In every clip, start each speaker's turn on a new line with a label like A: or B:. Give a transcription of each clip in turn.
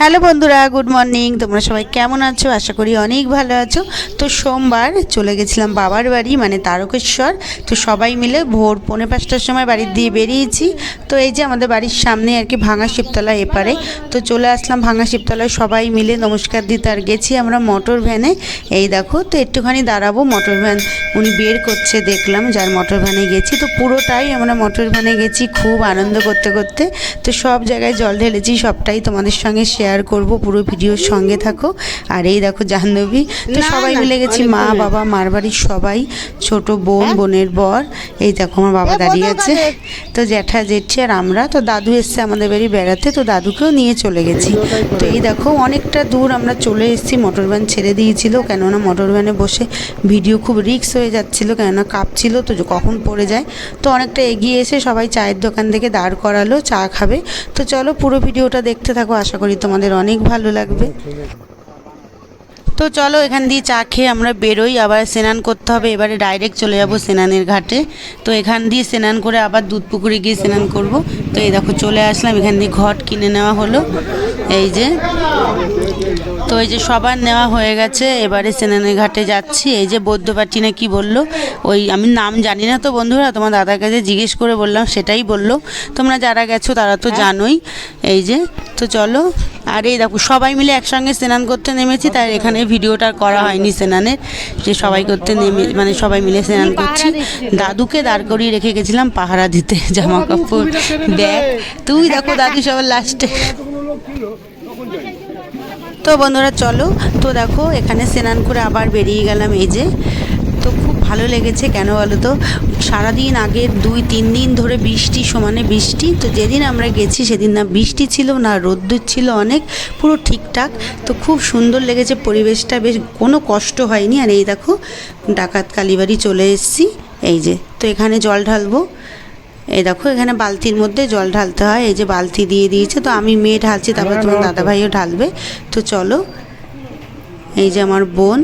A: Hello বন্ধুরা, good morning. তোমরা সবাই কেমন আছো? আশা করি অনেক ভালো আছো। তো সোমবার চলে গেছিলাম বাবার বাড়ি, মানে তারকেশ্বর। তো সবাই মিলে ভোর 4:45টার সময় বাড়ি দিয়ে বেরিয়েছি। তো এই যে আমাদের বাড়ির সামনে আর কি ভাঙা শিবতলা এপারে। তো চলে আসলাম ভাঙা শিবতলায় সবাই মিলে নমস্কার দিতে। আর গেছি আমরা মোটর ভ্যানে। এই দেখো, তো একটুখানি দাঁড়াবো, মোটর ভ্যান উনি বের করছে দেখলাম, যার মোটর ভ্যানে গেছি। তো পুরোটাই আমরা মোটর ভ্যানে গেছি খুব আনন্দ করতে করতে। তো সব জায়গায় জল ঢেলেছি, সবটাই তোমাদের সঙ্গে শেয়ার করব, পুরো ভিডিওর সঙ্গে থাকো। আর এই দেখো জাহ্নবী, তো সবাই মিলে গেছি, মা বাবা, মার বাড়ির সবাই, ছোট বোন, বোনের বর। এই দেখো আমার বাবা দাঁড়িয়ে আছে, তো জ্যাঠা জেঠি আর আমরা। তো দাদু এসছে আমাদের বাড়ি বেড়াতে, তো দাদুকেও নিয়ে চলে গেছি। তো এই দেখো অনেকটা দূর আমরা চলে এসেছি, মোটর ভ্যান ছেড়ে দিয়েছিল, কেননা মোটর ভ্যানে বসে ভিডিও খুব রিস্ক হয়ে যাচ্ছিলো, কেননা কাঁপছিল তো কখন পড়ে যায়। তো অনেকটা এগিয়ে এসে সবাই চায়ের দোকান থেকে দাঁড় করালো, চা খাবে। তো চলো পুরো ভিডিওটা দেখতে থাকো, আশা করি তোমাদের অনেক ভালো লাগবে। তো চলো এখান দিয়ে চা খেয়ে আমরা বেরোই, আবার স্নান করতে হবে। এবারে ডাইরেক্ট চলে যাব স্নানের ঘাটে। তো এখান দিয়ে স্নান করে আবার দুধ পুকুরে গিয়ে স্নান করব। তো এই দেখো চলে আসলাম, এখান দিয়ে ঘট কিনে নেওয়া হলো। এই যে, তো এই যে সবার নেওয়া হয়ে গেছে, এবারে স্নানের ঘাটে যাচ্ছি। এই যে বৌদ্ধপাটি না কি বললো, ওই আমি নাম জানি না তো বন্ধুরা, তোমার দাদার কাছে জিজ্ঞেস করে বললাম, সেটাই বললো। তোমরা যারা গেছো তারা তো জানোই। এই যে, তো চলো। আর এই দেখো সবাই মিলে একসঙ্গে স্নান করতে নেমেছি, তাই এখানে ভিডিওটা করা হয়নি স্নানের, যে সবাই করতে নেমে মানে সবাই মিলে স্নান করছি। দাদুকে দাঁড় করিয়ে রেখে গেছিলাম পাহারা দিতে, জামা কাপড় ব্যাগ। তুই দেখো দাদু সবার লাস্টে। তো বন্ধুরা চলো, তো দেখো এখানে স্নান করে আবার বেরিয়ে গেলাম। এই যে, তো খুব ভালো লেগেছে, কেন বলো তো, সারাদিন আগে 2-3 দিন ধরে বৃষ্টি, সমানে বৃষ্টি। তো যেদিন আমরা গেছি সেদিন না বৃষ্টি ছিল না রোদ্দুর ছিল, অনেক পুরো ঠিকঠাক। তো খুব সুন্দর লেগেছে পরিবেশটা, বেশ কোনো কষ্ট হয়নি। আর এই দেখো ডাকাত কালীবাড়ি চলে এসেছি। এই যে, তো এখানে জল ঢালবো। এই দেখো এখানে বালতির মধ্যে জল ঢালতে হয়, এই যে বালতি দিয়ে দিয়েছে। তো আমি মেয়ে ঢালছি, তারপর তোমার দাদাভাইও ঢালবে। তো চলো, এই যে আমার বোন।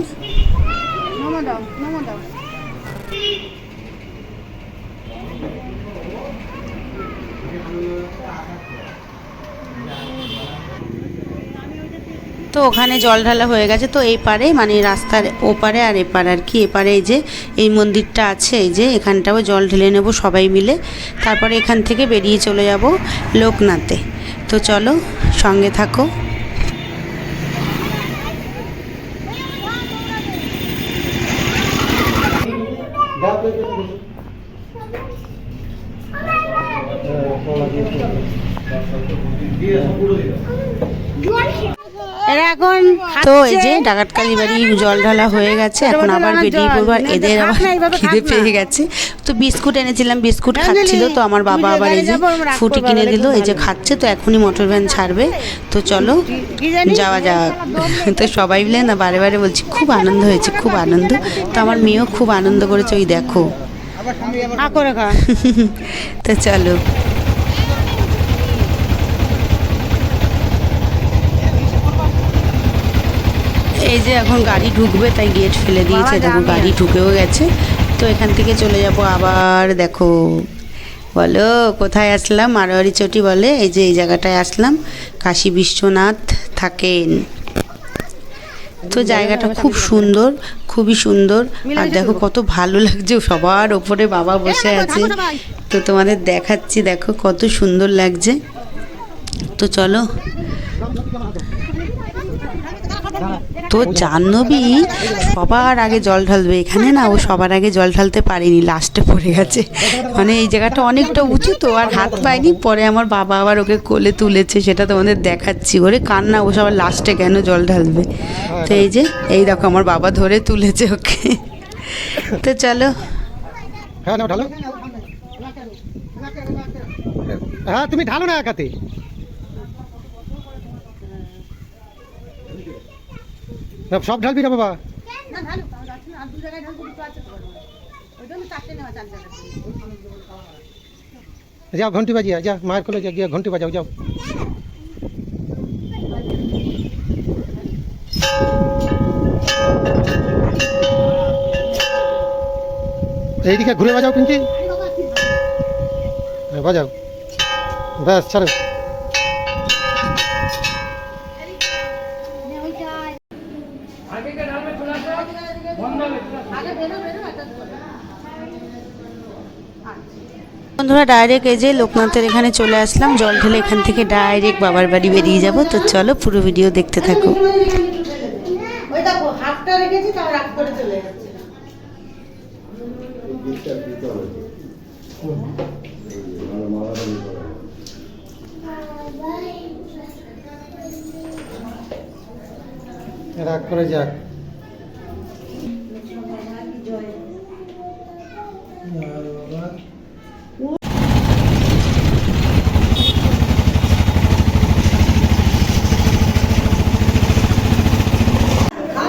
A: তো ওখানে জল ঢালা হয়ে গেছে। তো এই পারে মানে রাস্তার ওপারে আর এপারে আর কি, এপারে এই যে এই মন্দিরটা আছে, এই যে এখানটাও জল ঢেলে নেব সবাই মিলে। তারপরে এখান থেকে বেরিয়ে চলে যাব লোকনাথে। তো চলো সঙ্গে থাকো। এখন তো এই যে ডাকাত কালীবাড়ি জল ঢালা হয়ে গেছে, এখন আবার বেরিয়ে পড়বো। আর এদের আবার খিদে পেয়ে গেছে, তো বিস্কুট এনেছিলাম, বিস্কুট খাচ্ছিল। তো আমার বাবা আবার এই যে ফুটি কিনে দিল, এই যে খাচ্ছে। তো এখনই মোটর ভ্যান ছাড়বে, তো চলো যাওয়া যাক। তো সবাই মিলে না বারে বারে বলছি খুব আনন্দ হয়েছে, খুব আনন্দ। তো আমার মেয়েও খুব আনন্দ করেছে, ওই দেখো। তো চলো, এই যে এখন গাড়ি ঢুকবে, তাই গেট ফেলে দিয়েছে, দেখো গাড়ি ঢুকেও গেছে। তো এখান থেকে চলে যাব আবার। দেখো বলো কোথায় আসলাম, মারোয়ারি চটি বলে। এই যে এই জায়গাটায় আসলাম, কাশী বিশ্বনাথ থাকেন। তো জায়গাটা খুব সুন্দর, খুবই সুন্দর। আর দেখো কত ভালো লাগছে, সবার ওপরে বাবা বসে আছে। তো তোমাদের দেখাচ্ছি, দেখো কত সুন্দর লাগছে। তো চলো। তো জাহ্নবী সবার আগে জল ঢালবে, এখানে না ও সবার আগে জল ঢালতে পারেনি, লাস্টে পড়ে গেছে। মানে এই জায়গাটা অনেকটা উঁচু, তো আর হাত পায়নি। পরে আমার বাবা আবার ওকে কোলে তুলেছে, সেটা তোমাদের দেখাচ্ছি। ওরে কান্না, ও সবার লাস্টে কেন জল ঢালবে। তো এই যে এই দেখো আমার বাবা ধরে তুলেছে ওকে। তো চলো,
B: হ্যাঁ তুমি ঢালো না একাতে। সব ঢালবি না বাবা, যাও ঘন্টি বাজিয়া যা, মায়ের কোলে যা, গিয়া ঘন্টি বাজাও যাও। এইদিকে ঘুরে বাজাও কিন্তু, বাজাও, ব্যাস ছাড়ো।
A: বন্ধুরা ডাইরেক্ট এই যে লোকনাথের এখানে চলে আসলাম, জল ঢেলে এখান থেকে ডাইরেক্ট বাবার বাড়ি বেরিয়ে যাব। তো চলো পুরো ভিডিও দেখতে থাকো।
C: ওই দেখো হাতটা রেখেছি তাও রাগ করে চলে যাচ্ছে।
B: রাগ করে যাক।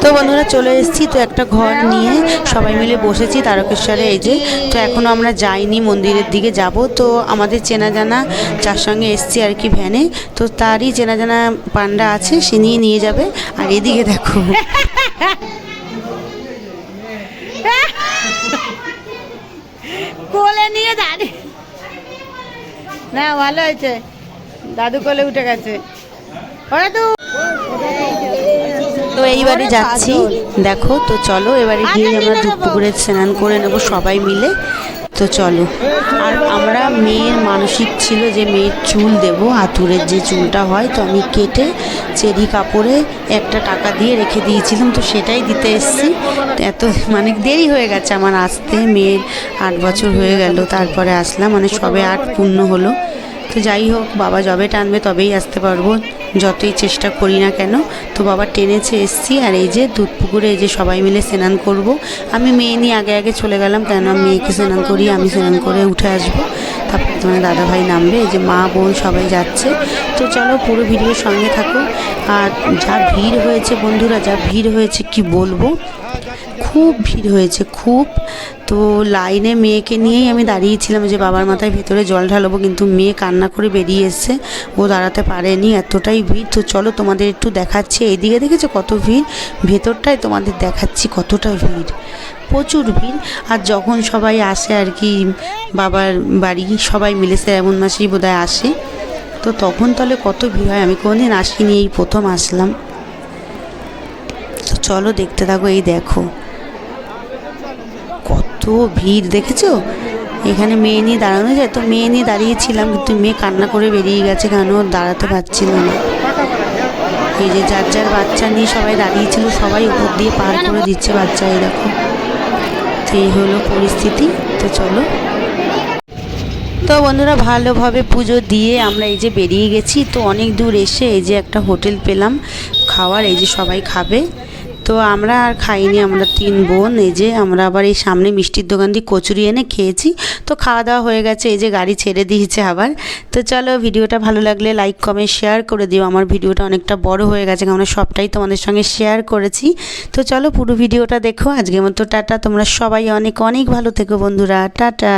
A: তো বন্ধুরা চলে এসেছি, তো একটা ঘর নিয়ে সবাই মিলে বসেছি তারকেশ্বরে। এই যে তো এখনও আমরা যাইনি, মন্দিরের দিকে যাব। তো আমাদের চেনা জানা যার সঙ্গে এসেছি আর কি ভ্যানে, তো তারই চেনা জানা পান্ডা আছে, সে নিয়ে যাবে। আর এদিকে দেখো
C: কোলে নিয়ে দাঁড়িয়ে না, ভালো হয়েছে, দাদু কোলে উঠে গেছে। ওরা তো
A: তো এইবারে যাচ্ছি দেখো। তো চলো এবারে গিয়ে আমরা দুপুরে স্নান করে নেব সবাই মিলে। তো চলো। আর আমরা মেয়ের মানসিক ছিল যে মেয়ের চুল দেব, হাতুড়ের যে চুলটা হয়, তো আমি কেটে চেরি কাপড়ে একটা টাকা দিয়ে রেখে দিয়েছিলাম, তো সেটাই দিতে এসেছি। এত মানে দেরি হয়ে গেছে আমার আসতে, মেয়ের 8 বছর হয়ে গেল তারপরে আসলাম, মানে সবে 8 পূর্ণ হলো। তো যাই হোক, বাবা যবে টানবে তবেই আসতে পারবো, যতই চেষ্টা করি না কেন। তো বাবা টেনেছে এসছি। আর এই যে দুধ পুকুরে এই যে সবাই মিলে স্নান করব। আমি মেয়ে নিয়ে আগে আগে চলে গেলাম, কেন মেয়েকে স্নান করি, আমি স্নান করে উঠে আসবো, তারপর তোমার দাদাভাই নামবে। এই যে মা বোন সবাই যাচ্ছে। তো চলো পুরো ভিডিওর সঙ্গে থাকো। আর যা ভিড় হয়েছে বন্ধুরা, যা ভিড় হয়েছে কি বলবো, খুব ভিড় হয়েছে খুব। তো লাইনে মেয়েকে নিয়েই আমি দাঁড়িয়েছিলাম যে বাবার মাথায় ভেতরে জল ঢালবো, কিন্তু মেয়ে কান্না করে বেরিয়ে এসছে, ও দাঁড়াতে পারেনি, এতটাই ভিড়। তো চলো তোমাদের একটু দেখাচ্ছি, এইদিকে দেখেছো কত ভিড়, ভেতরটায় তোমাদের দেখাচ্ছি কতটা ভিড়, প্রচুর ভিড়। আর যখন সবাই আসে আর কি বাবার বাড়ি, সবাই মিলে শ্রাবণ মাসেই বোধহয় আসে, তো তখন তাহলে কত ভিড় হয়। আমি কোনোদিন আসিনি, এই প্রথম আসলাম। তো চলো দেখতে থাকো। এই দেখো কত ভিড়, দেখেছো? এখানে মেয়ে নিয়ে দাঁড়ানো যায়, তো মেয়ে নিয়ে দাঁড়িয়েছিলাম, কিন্তু মেয়ে কান্না করে বেরিয়ে গেছে, কেন দাঁড়াতে পারছিল না। এই যে যার যার বাচ্চা নিয়ে সবাই দাঁড়িয়েছিল, সবাই উপর দিয়ে পার করে দিচ্ছে বাচ্চা, এই দেখো। তো এই হলো পরিস্থিতি। তো চলো। তো বন্ধুরা ভালোভাবে পুজো দিয়ে আমরা এই যে বেরিয়ে গেছি। তো অনেক দূর এসে এই যে একটা হোটেল পেলাম খাওয়ার, এই যে সবাই খাবে। তো আমরা আর খাইনি, আমরা 3 বোন। এই যে আমরা আবার এই সামনে মিষ্টির দোকান দিয়ে কচুরি এনে খেয়েছি। তো খাওয়া দাওয়া হয়ে গেছে, এই যে গাড়ি ছেড়ে দিয়েছে আবার। তো চলো, ভিডিওটা ভালো লাগলে লাইক কমেন্ট শেয়ার করে দিও। আমার ভিডিওটা অনেকটা বড় হয়ে গেছে, কারণ সবটাই তোমাদের সঙ্গে শেয়ার করেছি। তো চলো পুরো ভিডিওটা দেখো। আজকের মতো টাটা, তোমরা সবাই অনেক অনেক ভালো থেকো বন্ধুরা, টাটা।